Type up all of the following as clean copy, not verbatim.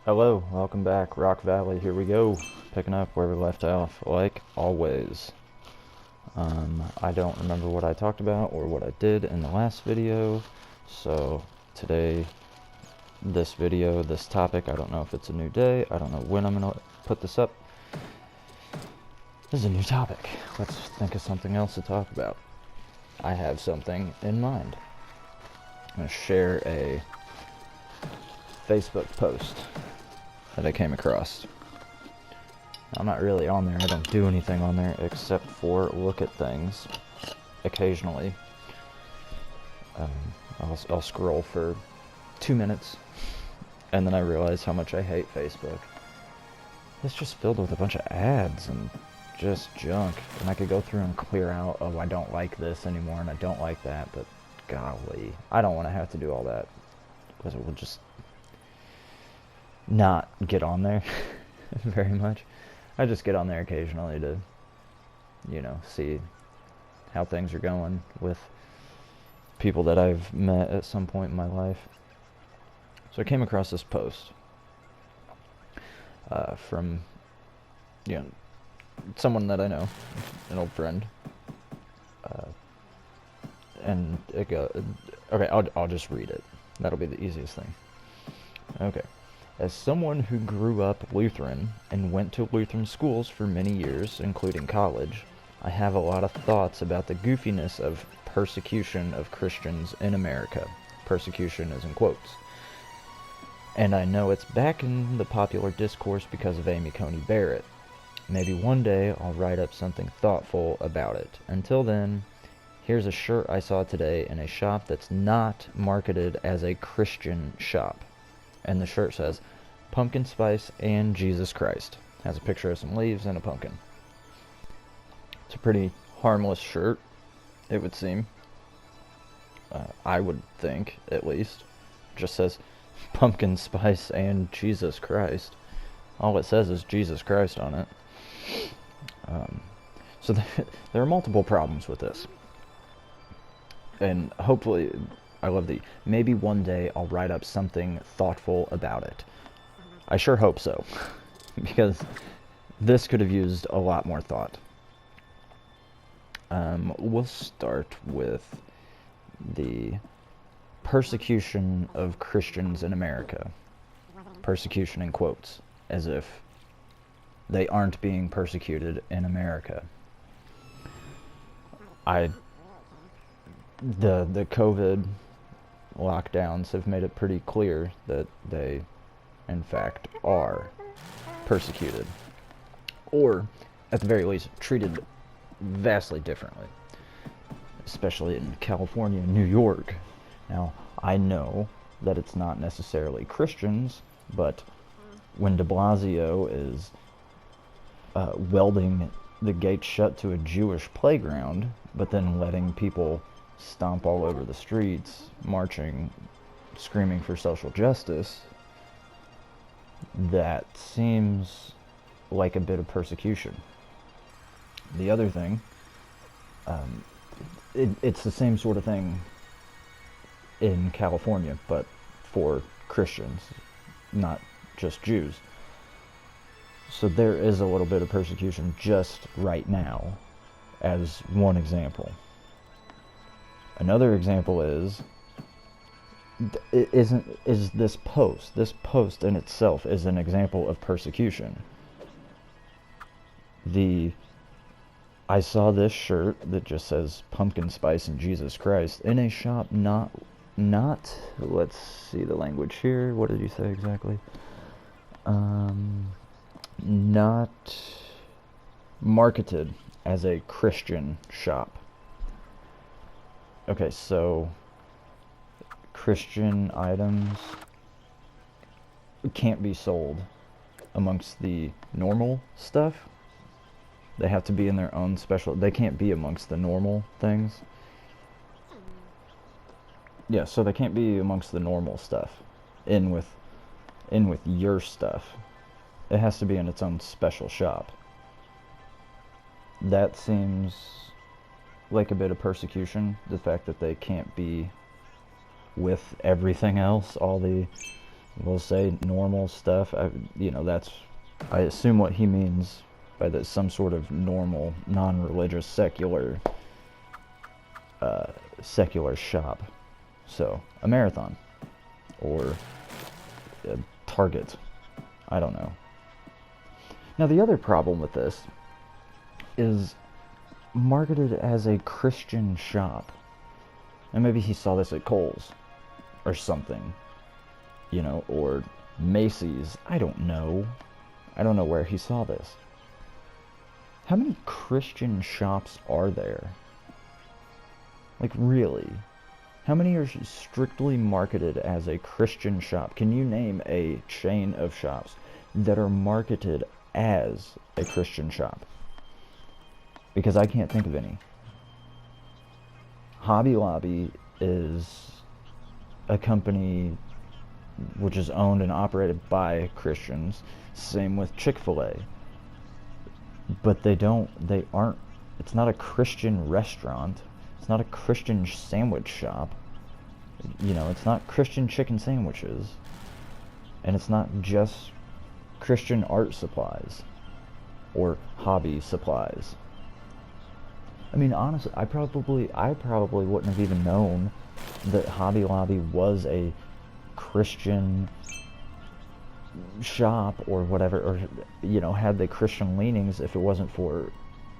Hello, welcome back. Rockvalley, here we go. Picking up where we left off, like always. I don't remember what I talked about or what I did in the last video, so today, this video, this topic, I don't know if it's a new day, I don't know when I'm gonna put this up. This is a new topic. Let's think of something else to talk about. I have something in mind. I'm gonna share a Facebook post that I came across. I'm not really on there. I don't do anything on there except for look at things occasionally. I'll scroll for 2 minutes and then I realize how much I hate Facebook. It's just filled with a bunch of ads and just junk, and I could go through and clear out, oh, I don't like this anymore and I don't like that, but golly, I don't want to have to do all that because it will just not get on there very much. I just get on there occasionally to, see how things are going with people that I've met at some point in my life. So I came across this post from, someone that I know, an old friend, and it goes, okay, I'll just read it. That'll be the easiest thing. Okay. As someone who grew up Lutheran and went to Lutheran schools for many years, including college, I have a lot of thoughts about the goofiness of persecution of Christians in America. Persecution is in quotes. And I know it's back in the popular discourse because of Amy Coney Barrett. Maybe one day I'll write up something thoughtful about it. Until then, here's a shirt I saw today in a shop that's not marketed as a Christian shop. And the shirt says, Pumpkin Spice and Jesus Christ. Has a picture of some leaves and a pumpkin. It's a pretty harmless shirt, it would seem. I would think, at least. It just says, Pumpkin Spice and Jesus Christ. All it says is Jesus Christ on it. So there are multiple problems with this. And hopefully, I love the, maybe one day I'll write up something thoughtful about it. I sure hope so. Because this could have used a lot more thought. We'll start with the persecution of Christians in America. Persecution in quotes, as if they aren't being persecuted in America. The COVID lockdowns have made it pretty clear that they, in fact, are persecuted. Or, at the very least, treated vastly differently. Especially in California and New York. Now, I know that it's not necessarily Christians, but when de Blasio is welding the gates shut to a Jewish playground, but then letting people stomp all over the streets, marching, screaming for social justice, that seems like a bit of persecution. The other thing, it's the same sort of thing in California, but for Christians, not just Jews. So there is a little bit of persecution just right now, as one example. Another example is this post. This post in itself is an example of persecution. I saw this shirt that just says Pumpkin Spice and Jesus Christ in a shop not, let's see the language here. What did you say exactly? Not marketed as a Christian shop. Okay, so Christian items can't be sold amongst the normal stuff. They have to be in their own special, they can't be amongst the normal things. Yeah, so they can't be amongst the normal stuff. In with your stuff. It has to be in its own special shop. That seems like a bit of persecution, the fact that they can't be with everything else, all the we'll say normal stuff. That's, I assume what he means by that, some sort of normal, non-religious, secular shop. So, a Marathon. Or a Target. I don't know. Now, the other problem with this is marketed as a Christian shop. And maybe he saw this at Kohl's or something, or Macy's. I don't know. I don't know where he saw this. How many Christian shops are there? Like, really? How many are strictly marketed as a Christian shop? Can you name a chain of shops that are marketed as a Christian shop? Because I can't think of any. Hobby Lobby is a company which is owned and operated by Christians. Same with Chick-fil-A. But it's not a Christian restaurant. It's not a Christian sandwich shop. It's not Christian chicken sandwiches. And it's not just Christian art supplies or hobby supplies. I mean, honestly, I probably wouldn't have even known that Hobby Lobby was a Christian shop or whatever, or had the Christian leanings if it wasn't for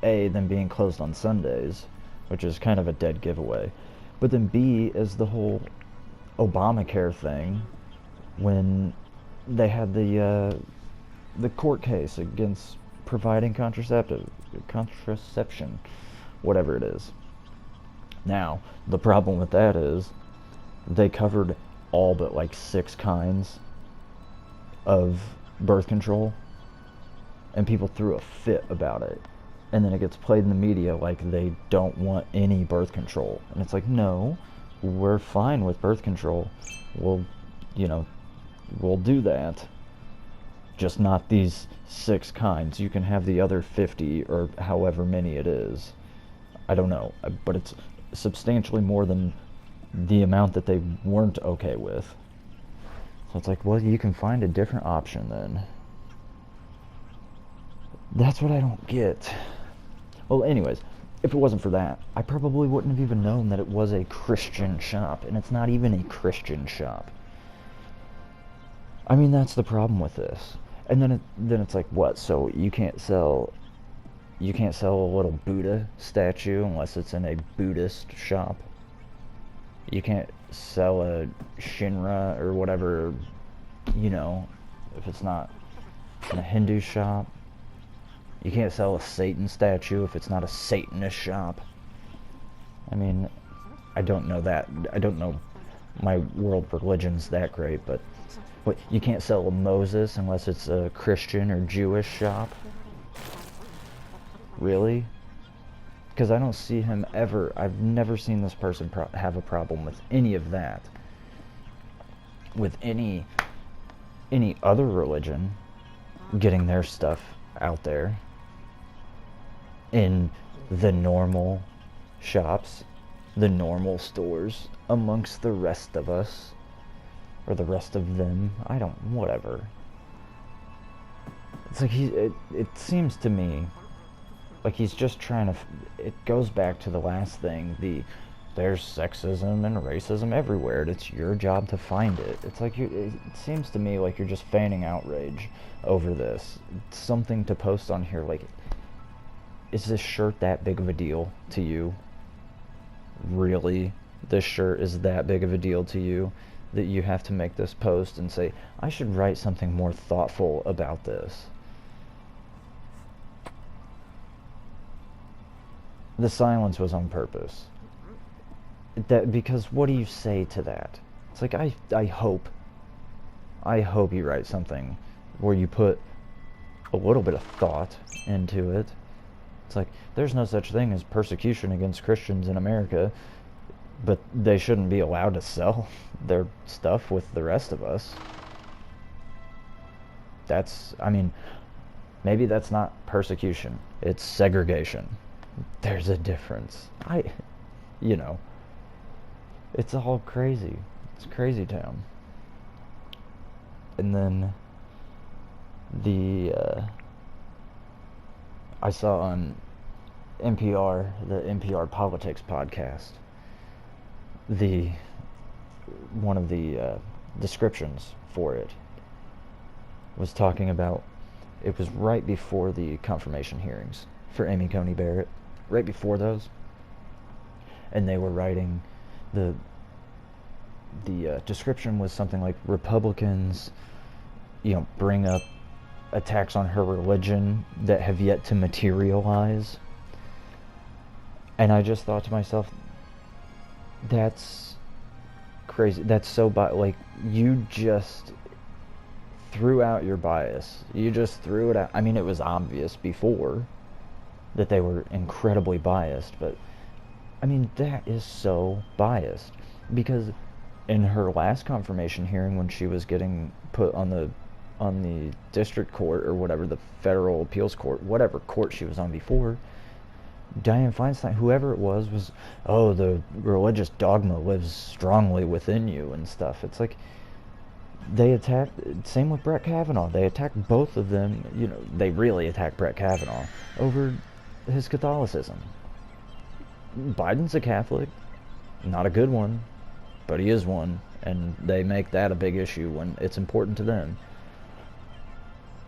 them being closed on Sundays, which is kind of a dead giveaway. But then B is the whole Obamacare thing, when they had the court case against providing contraception, whatever it is. Now, the problem with that is they covered all but like 6 kinds of birth control, and people threw a fit about it. And then it gets played in the media like they don't want any birth control. And it's like, no, we're fine with birth control. We'll do that. Just not these 6 kinds. You can have the other 50 or however many it is. I don't know. But it's substantially more than the amount that they weren't okay with. So it's like, well, you can find a different option then. That's what I don't get. Well, anyways, if it wasn't for that, I probably wouldn't have even known that it was a Christian shop, and it's not even a Christian shop. I mean, that's the problem with this. And then it's like, what? So you can't sell a little Buddha statue unless it's in a Buddhist shop. You can't sell a Shinra or whatever, if it's not in a Hindu shop. You can't sell a Satan statue if it's not a Satanist shop. I mean, I don't know that. I don't know my world religion's that great, but you can't sell a Moses unless it's a Christian or Jewish shop? Really? Because I don't see him ever. I've never seen this person have a problem with any of that. With any other religion getting their stuff out there in the normal shops, the normal stores, amongst the rest of us, or the rest of them. Whatever. It's like it seems to me like he's just trying to, it goes back to the last thing, there's sexism and racism everywhere, and it's your job to find it. It's like, it seems to me like you're just feigning outrage over this. It's something to post on here, like, is this shirt that big of a deal to you? Really? This shirt is that big of a deal to you that you have to make this post and say, I should write something more thoughtful about this? The silence was on purpose. Because what do you say to that? It's like, I hope you write something where you put a little bit of thought into it. It's like, there's no such thing as persecution against Christians in America, but they shouldn't be allowed to sell their stuff with the rest of us. Maybe that's not persecution. It's segregation. There's a difference. It's all crazy. It's crazy town. And then I saw on NPR, the NPR Politics podcast, one of the descriptions for it was talking about, it was right before the confirmation hearings for Amy Coney Barrett, right before those, and they were writing the description was something like, Republicans, bring up attacks on her religion that have yet to materialize. And I just thought to myself, that's crazy. That's so like, you just threw out your bias. You just threw it out. I mean, it was obvious before that they were incredibly biased, but I mean, that is so biased. Because in her last confirmation hearing, when she was getting put on the district court, or whatever, the federal appeals court, whatever court she was on before, Dianne Feinstein, whoever it was, oh, the religious dogma lives strongly within you and stuff. It's like, they attacked, same with Brett Kavanaugh, they attacked both of them, they really attacked Brett Kavanaugh over his Catholicism. Biden's a Catholic, not a good one, but he is one, and they make that a big issue when it's important to them,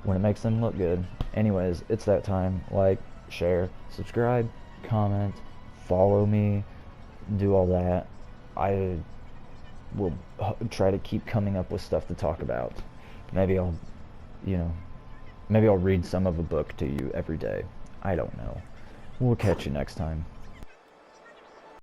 when it makes them look good. Anyways, it's that time. Like, share, subscribe, comment, follow me, do all that. I will try to keep coming up with stuff to talk about. Maybe I'll read some of a book to you every day. I don't know. We'll catch you next time.